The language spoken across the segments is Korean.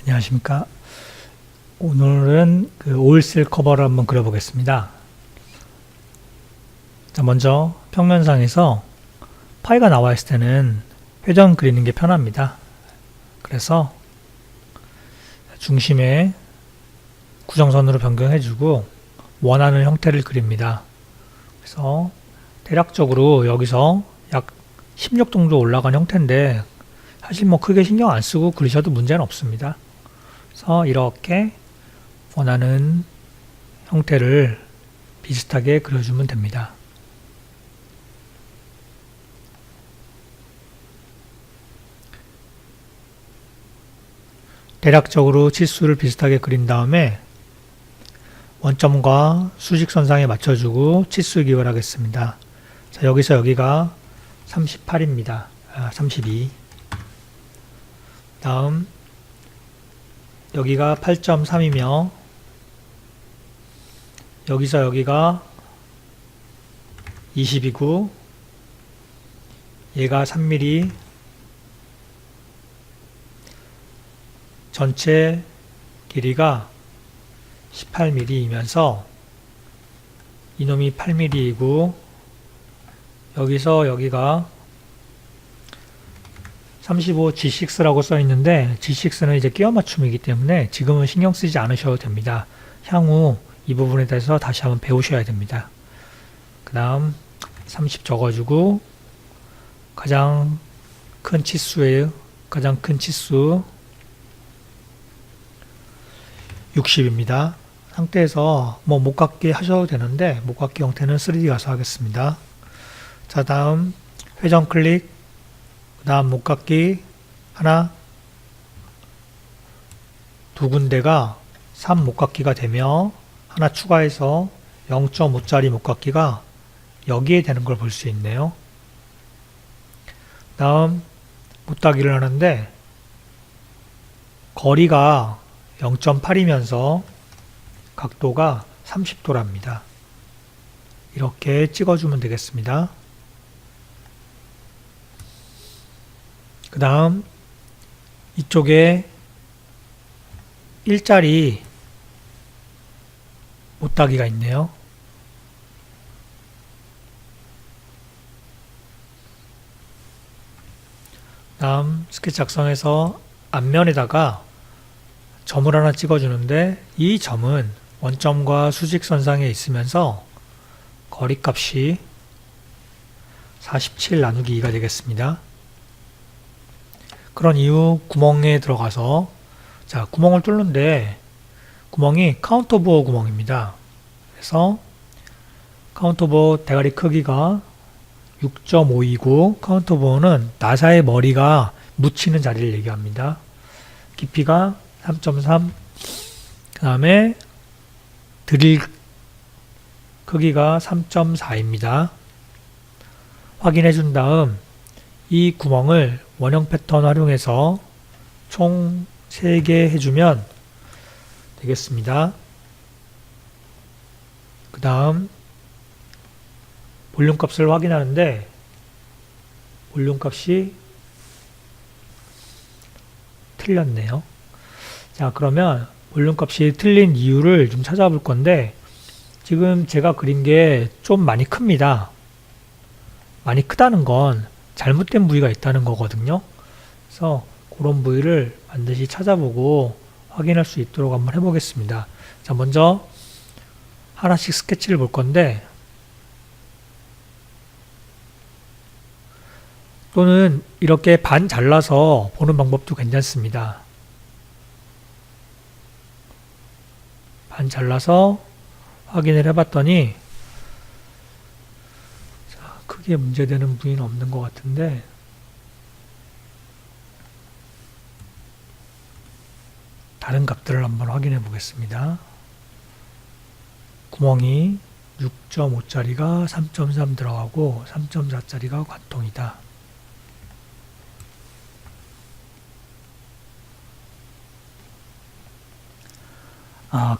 안녕하십니까. 오늘은 그 오일셀 커버를 한번 그려보겠습니다. 자, 먼저 평면상에서 파이가 나와 있을 때는 회전 그리는 게 편합니다. 그래서 중심에 구정선으로 변경해주고 원하는 형태를 그립니다. 그래서 대략적으로 여기서 약 16 정도 올라간 형태인데 사실 뭐 크게 신경 안 쓰고 그리셔도 문제는 없습니다. 그래서 이렇게 원하는 형태를 비슷하게 그려주면 됩니다. 대략적으로 치수를 비슷하게 그린 다음에 원점과 수직선상에 맞춰주고 치수 기울하겠습니다. 자, 여기서 여기가 38입니다. 32. 다음 여기가 8.3이며 여기서 여기가 20이고 얘가 3mm, 전체 길이가 18mm이면서 이놈이 8mm이고 여기서 여기가 35 G6라고 써 있는데 G6는 이제 끼워 맞춤이기 때문에 지금은 신경 쓰지 않으셔도 됩니다. 향후 이 부분에 대해서 다시 한번 배우셔야 됩니다. 그 다음 30 적어주고 가장 큰 치수예요. 가장 큰 치수 60입니다. 상태에서 뭐 목깎이 하셔도 되는데 목깎이 형태는 3D 가서 하겠습니다. 자, 다음 회전 클릭, 그 다음 목깎이 하나, 두 군데가 3 목깎이가 되며 하나 추가해서 0.5짜리 목깎이가 여기에 되는 걸 볼 수 있네요. 다음 못따기를 하는데 거리가 0.8이면서 각도가 30도랍니다. 이렇게 찍어주면 되겠습니다. 그 다음 이쪽에 일자리 못따기가 있네요. 다음 스케치 작성해서 앞면에다가 점을 하나 찍어주는데 이 점은 원점과 수직선상에 있으면서 거리값이 47 나누기 2가 되겠습니다. 그런 이후 구멍에 들어가서 자, 구멍을 뚫는데 구멍이 카운터보어 구멍입니다. 그래서 카운터보어 대가리 크기가 6.5이고 카운터보어는 나사의 머리가 묻히는 자리를 얘기합니다. 깊이가 3.3, 그 다음에 드릴 크기가 3.4입니다. 확인해 준 다음 이 구멍을 원형 패턴 활용해서 총 3개 해주면 되겠습니다. 그 다음 볼륨 값을 확인하는데 볼륨 값이 틀렸네요. 자, 그러면 볼륨 값이 틀린 이유를 좀 찾아볼 건데 지금 제가 그린 게 좀 많이 큽니다. 많이 크다는 건 잘못된 부위가 있다는 거거든요. 그래서 그런 부위를 반드시 찾아보고 확인할 수 있도록 한번 해보겠습니다. 자, 먼저 하나씩 스케치를 볼 건데 또는 이렇게 반 잘라서 보는 방법도 괜찮습니다. 반 잘라서 확인을 해봤더니 자, 크게 문제되는 부위는 없는 것 같은데 다른 값들을 한번 확인해 보겠습니다. 구멍이 6.5짜리가 3.3 들어가고 3.4짜리가 관통이다.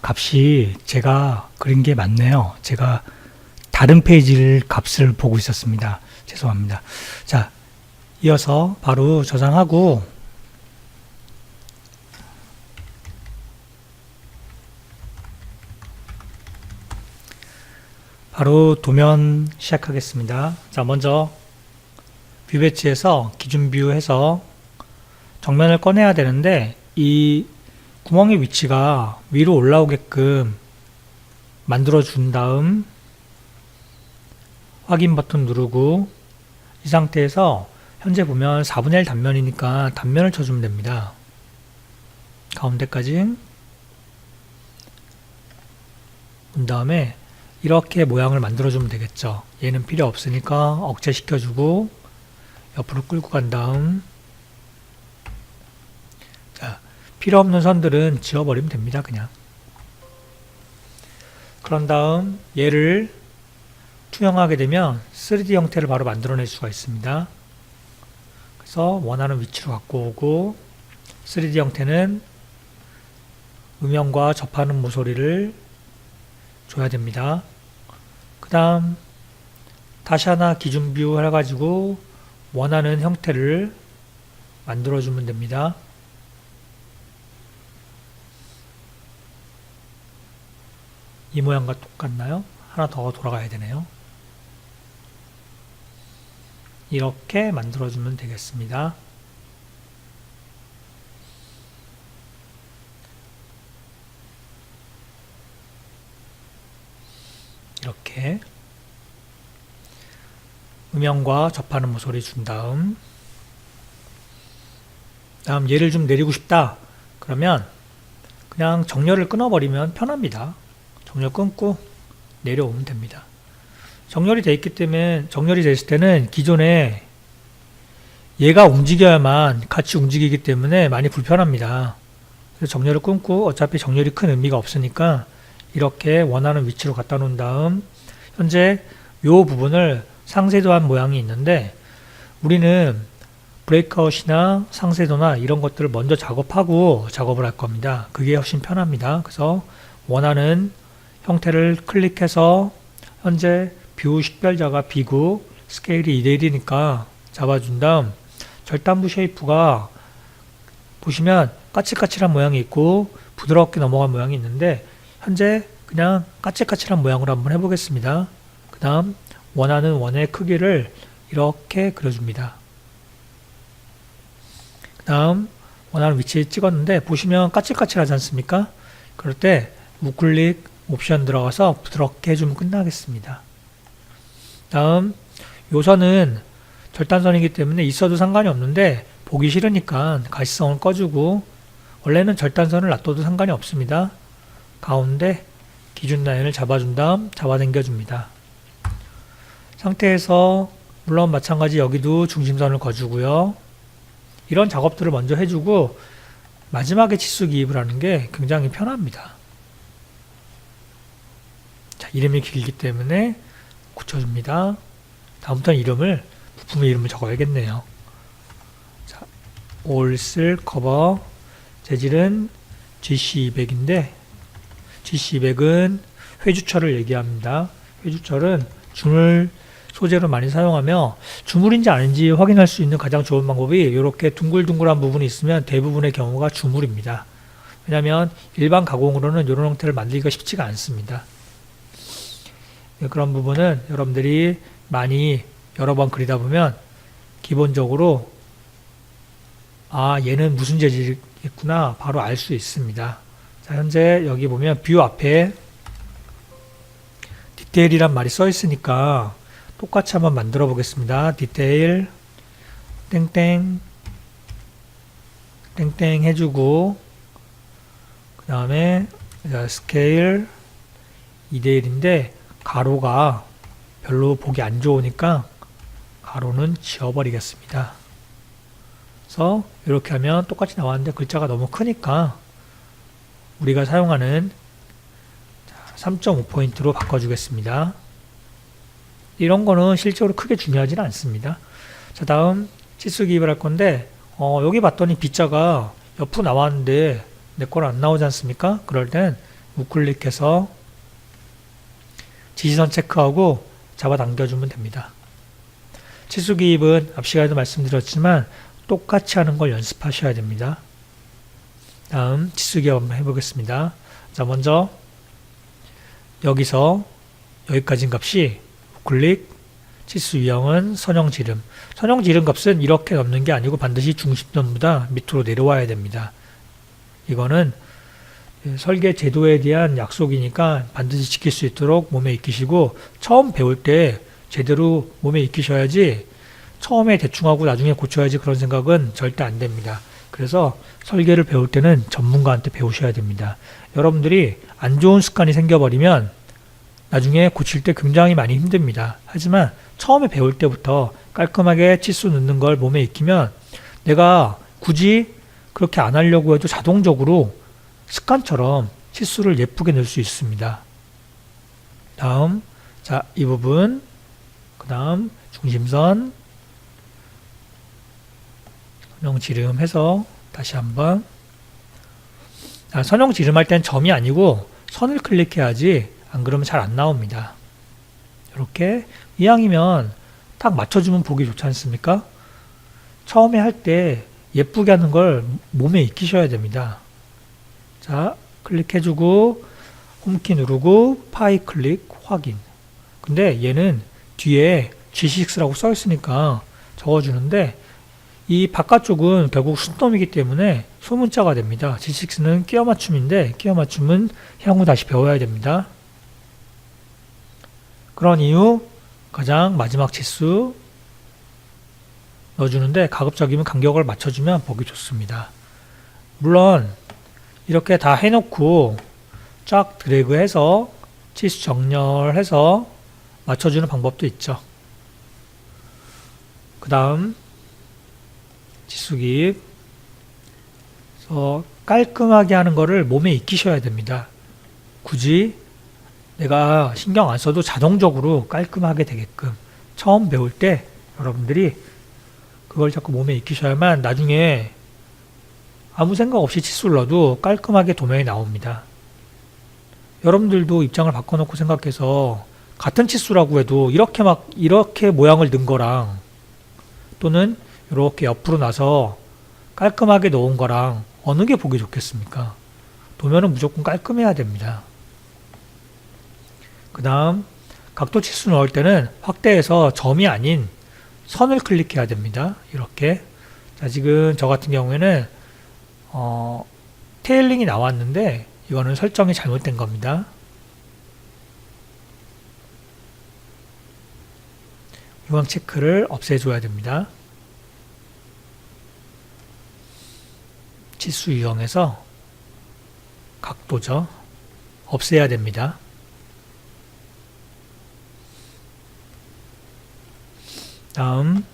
값이 제가 그린 게 맞네요. 제가 다른 페이지를 값을 보고 있었습니다. 죄송합니다. 자, 이어서 바로 저장하고 바로 도면 시작하겠습니다. 자, 먼저 뷰 배치에서 기준 뷰 해서 정면을 꺼내야 되는데 이 구멍의 위치가 위로 올라오게끔 만들어 준 다음 확인 버튼 누르고 이 상태에서 현재 보면 4분의 1 단면이니까 단면을 쳐주면 됩니다. 가운데까지 본 다음에 이렇게 모양을 만들어주면 되겠죠. 얘는 필요 없으니까 억제시켜주고 옆으로 끌고 간 다음 자, 필요 없는 선들은 지워버리면 됩니다. 그냥. 그런 다음 얘를 투영하게 되면 3D 형태를 바로 만들어낼 수가 있습니다. 그래서 원하는 위치로 갖고 오고 3D 형태는 음영과 접하는 모서리를 줘야 됩니다. 그 다음 다시 하나 기준 뷰 해가지고 원하는 형태를 만들어주면 됩니다. 이 모양과 똑같나요? 하나 더 돌아가야 되네요. 이렇게 만들어주면 되겠습니다. 이렇게 음영과 접하는 모서리 준 다음 얘를 좀 내리고 싶다 그러면 그냥 정렬을 끊어버리면 편합니다. 정렬 끊고 내려오면 됩니다. 정렬이 되어 있기 때문에 정렬이 됐을 때는 기존에 얘가 움직여야만 같이 움직이기 때문에 많이 불편합니다. 그래서 정렬을 끊고 어차피 정렬이 큰 의미가 없으니까 이렇게 원하는 위치로 갖다 놓은 다음 현재 이 부분을 상쇄도한 모양이 있는데 우리는 브레이크아웃이나 상쇄도나 이런 것들을 먼저 작업하고 작업을 할 겁니다. 그게 훨씬 편합니다. 그래서 원하는 형태를 클릭해서 현재 뷰 식별자가 B고 스케일이 2:1이니까 잡아준 다음 절단부 쉐이프가 보시면 까칠까칠한 모양이 있고 부드럽게 넘어간 모양이 있는데 현재 그냥 까칠까칠한 모양으로 한번 해보겠습니다. 그 다음 원하는 원의 크기를 이렇게 그려줍니다. 그 다음 원하는 위치에 찍었는데 보시면 까칠까칠하지 않습니까? 그럴 때 우클릭 옵션 들어가서 부드럽게 해주면 끝나겠습니다. 다음 요선은 절단선이기 때문에 있어도 상관이 없는데 보기 싫으니까 가시성을 꺼주고 원래는 절단선을 놔둬도 상관이 없습니다. 가운데 기준 라인을 잡아준 다음 잡아당겨 줍니다. 상태에서 물론 마찬가지 여기도 중심선을 거주고요. 이런 작업들을 먼저 해주고 마지막에 치수 기입을 하는 게 굉장히 편합니다. 자, 이름이 길기 때문에 굳혀줍니다. 다음부터는 부품의 이름을 적어야겠네요. 자, 올슬 커버 재질은 GC200인데 GC200은 회주철을 얘기합니다. 회주철은 주물 소재로 많이 사용하며 주물인지 아닌지 확인할 수 있는 가장 좋은 방법이 이렇게 둥글둥글한 부분이 있으면 대부분의 경우가 주물입니다. 왜냐하면 일반 가공으로는 이런 형태를 만들기가 쉽지가 않습니다. 그런 부분은 여러분들이 많이 여러 번 그리다 보면 기본적으로 얘는 무슨 재질이겠구나 바로 알 수 있습니다. 자, 현재 여기 보면 뷰 앞에 디테일이란 말이 써 있으니까 똑같이 한번 만들어 보겠습니다. 디테일 땡땡 땡땡 해주고 그 다음에 스케일 2:1인데 가로가 별로 보기 안 좋으니까 가로는 지워버리겠습니다. 그래서 이렇게 하면 똑같이 나왔는데 글자가 너무 크니까 우리가 사용하는 3.5포인트로 바꿔주겠습니다. 이런 거는 실제로 크게 중요하지는 않습니다. 자, 다음 치수 기입을 할 건데 여기 봤더니 B자가 옆으로 나왔는데 내 거는 안 나오지 않습니까? 그럴 땐 우클릭해서 지시선 체크하고 잡아당겨주면 됩니다. 치수 기입은 앞 시간에도 말씀드렸지만 똑같이 하는 걸 연습하셔야 됩니다. 다음 치수 기입 한번 해보겠습니다. 자, 먼저 여기서 여기까지인 값이 우클릭, 치수 유형은 선형 지름. 선형 지름 값은 이렇게 넣는 게 아니고 반드시 중심선보다 밑으로 내려와야 됩니다. 이거는 설계 제도에 대한 약속이니까 반드시 지킬 수 있도록 몸에 익히시고, 처음 배울 때 제대로 몸에 익히셔야지, 처음에 대충 하고 나중에 고쳐야지 그런 생각은 절대 안 됩니다. 그래서 설계를 배울 때는 전문가한테 배우셔야 됩니다. 여러분들이 안 좋은 습관이 생겨버리면 나중에 고칠 때 굉장히 많이 힘듭니다. 하지만 처음에 배울 때부터 깔끔하게 치수 넣는 걸 몸에 익히면 내가 굳이 그렇게 안 하려고 해도 자동적으로 습관처럼 치수를 예쁘게 넣을 수 있습니다. 다음, 자, 이 부분, 그 다음 중심선, 선형 지름 해서 다시 한번. 선형 지름 할 땐 점이 아니고 선을 클릭해야지, 안 그러면 잘 안 나옵니다. 이렇게 이왕이면 딱 맞춰주면 보기 좋지 않습니까? 처음에 할 때 예쁘게 하는 걸 몸에 익히셔야 됩니다. 자, 클릭해주고 홈키 누르고 파이 클릭 확인. 근데 얘는 뒤에 G6라고 써 있으니까 적어주는데, 이 바깥쪽은 결국 순놈이기 때문에 소문자가 됩니다. G6는 끼워 맞춤인데 끼워 맞춤은 향후 다시 배워야 됩니다. 그런 이유 가장 마지막 치수 넣어주는데, 가급적이면 간격을 맞춰주면 보기 좋습니다. 물론 이렇게 다 해놓고 쫙 드래그해서 치수 정렬해서 맞춰주는 방법도 있죠. 그 다음 치수기. 그래서 깔끔하게 하는 거를 몸에 익히셔야 됩니다. 굳이 내가 신경 안 써도 자동적으로 깔끔하게 되게끔 처음 배울 때 여러분들이 그걸 자꾸 몸에 익히셔야만 나중에 아무 생각 없이 치수를 넣어도 깔끔하게 도면이 나옵니다. 여러분들도 입장을 바꿔놓고 생각해서 같은 치수라고 해도 이렇게 모양을 넣은 거랑 또는 이렇게 옆으로 나서 깔끔하게 넣은 거랑 어느 게 보기 좋겠습니까? 도면은 무조건 깔끔해야 됩니다. 그 다음 각도 치수 넣을 때는 확대해서 점이 아닌 선을 클릭해야 됩니다. 이렇게. 자, 지금 저 같은 경우에는 테일링이 나왔는데 이거는 설정이 잘못된 겁니다. 유형 체크를 없애줘야 됩니다. 치수 유형에서 각도죠. 없애야 됩니다. 다음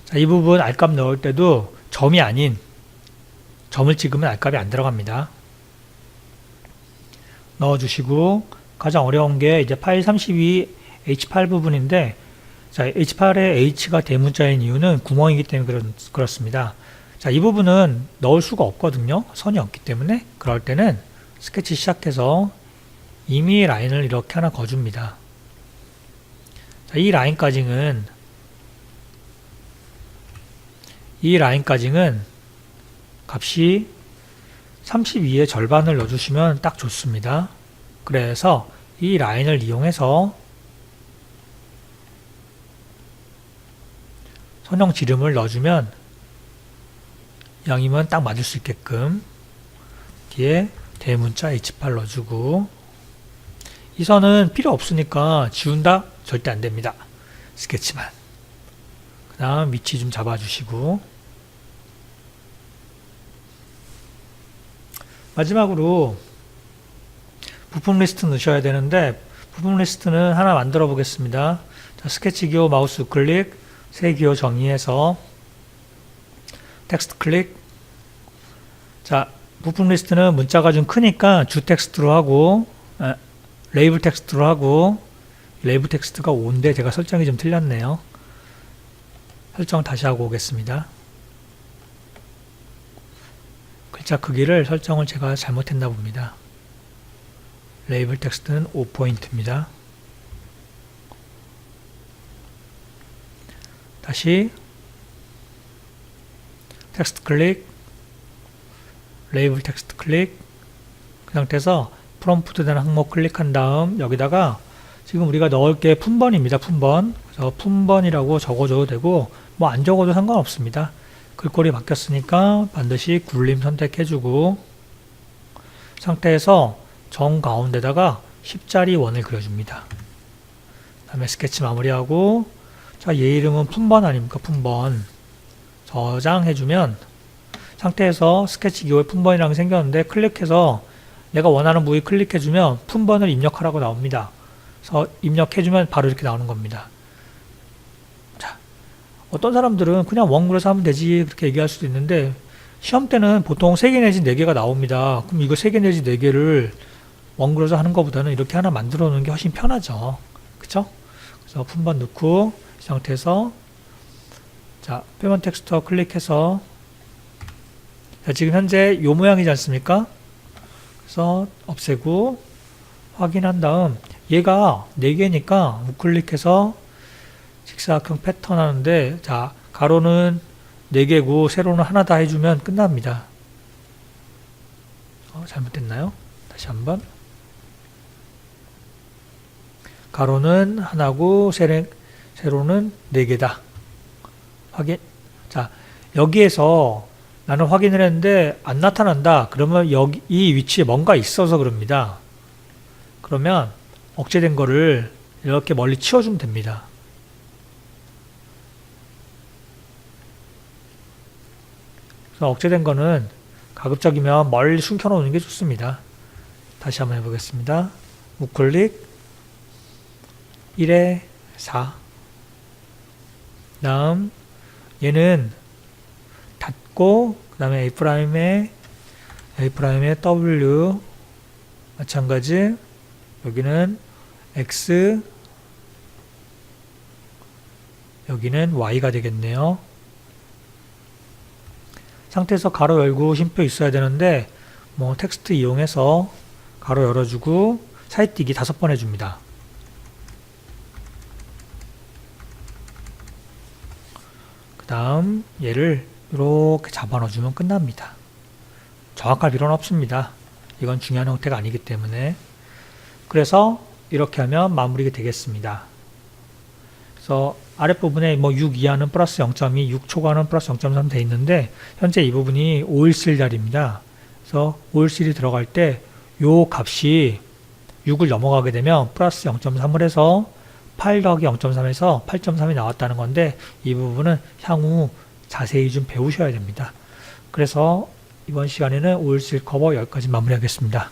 자, 이 부분 알값 넣을 때도 점이 아닌 점을 찍으면 알값이 안 들어갑니다. 넣어주시고, 가장 어려운 게 이제 파일 32 H8 부분인데, 자, H8에 H가 대문자인 이유는 구멍이기 때문에 그렇습니다. 자, 이 부분은 넣을 수가 없거든요. 선이 없기 때문에. 그럴 때는 스케치 시작해서 이미 라인을 이렇게 하나 거줍니다. 자, 이 라인까지는 값이 32의 절반을 넣어주시면 딱 좋습니다. 그래서 이 라인을 이용해서 선형 지름을 넣어주면 양이면 딱 맞을 수 있게끔 뒤에 대문자 H8 넣어주고, 이 선은 필요 없으니까 지운다? 절대 안 됩니다. 스케치만. 그 다음 위치 좀 잡아주시고, 마지막으로 부품 리스트 넣으셔야 되는데, 부품 리스트는 하나 만들어 보겠습니다. 자, 스케치 기호 마우스 우클릭, 새 기호 정의해서 텍스트 클릭. 자, 부품 리스트는 문자가 좀 크니까 주 텍스트로 하고, 레이블 텍스트로 하고, 레이블 텍스트가 5인데 제가 설정이 좀 틀렸네요. 설정 다시 하고 오겠습니다. 글자 크기를 설정을 제가 잘못했나 봅니다. 레이블 텍스트는 5포인트입니다. 다시 텍스트 클릭, 레이블 텍스트 클릭, 그 상태에서 프롬프트 되는 항목 클릭한 다음 여기다가 지금 우리가 넣을 게 품번입니다. 품번. 그래서 품번이라고 적어줘도 되고 뭐 안 적어도 상관없습니다. 글꼴이 바뀌었으니까 반드시 굴림 선택해주고 상태에서 정 가운데다가 10짜리 원을 그려줍니다. 그 다음에 스케치 마무리하고 자, 얘 이름은 품번 아닙니까? 품번. 저장해주면 상태에서 스케치 기호에 품번이라는 게 생겼는데 클릭해서 내가 원하는 부위 클릭해주면 품번을 입력하라고 나옵니다. 그래서 입력해주면 바로 이렇게 나오는 겁니다. 자, 어떤 사람들은 그냥 원글에서 하면 되지 그렇게 얘기할 수도 있는데 시험 때는 보통 3개 내지 4개가 나옵니다. 그럼 이거 3개 내지 4개를 원글에서 하는 것보다는 이렇게 하나 만들어 놓는 게 훨씬 편하죠. 그쵸? 그래서 품번 넣고 이 상태에서 자, 표면 텍스처 클릭해서 자, 지금 현재 요 모양이지 않습니까? 그래서 없애고 확인한 다음 얘가 4개니까 우클릭해서 직사각형 패턴 하는데 자, 가로는 4개고 세로는 하나다 해주면 끝납니다. 잘못됐나요? 다시 한번 가로는 하나고 세로는 4개다. 확인. 자, 여기에서 나는 확인을 했는데 안 나타난다. 그러면 여기 이 위치에 뭔가 있어서 그럽니다. 그러면 억제된 거를 이렇게 멀리 치워주면 됩니다. 그래서 억제된 거는 가급적이면 멀리 숨겨놓는 게 좋습니다. 다시 한번 해보겠습니다. 우클릭 1에 4 다음 얘는 닫고 그 다음에 A'에 W 마찬가지 여기는 X 여기는 Y가 되겠네요. 상태에서 가로 열고 쉼표 있어야 되는데 뭐 텍스트 이용해서 가로 열어주고 사이뛰기 5번 해줍니다. 그 다음 얘를 이렇게 잡아 넣어주면 끝납니다. 정확할 필요는 없습니다. 이건 중요한 형태가 아니기 때문에 그래서 이렇게 하면 마무리가 되겠습니다. 그래서 아랫부분에 뭐 6 이하는 플러스 0.2, 6 초과는 플러스 0.3 돼 있는데 현재 이 부분이 517 자리입니다. 그래서 517이 들어갈 때 요 값이 6을 넘어가게 되면 플러스 0.3을 해서 8 더하기 0.3에서 8.3이 나왔다는 건데 이 부분은 향후 자세히 좀 배우셔야 됩니다. 그래서 이번 시간에는 517 커버 여기까지 마무리하겠습니다.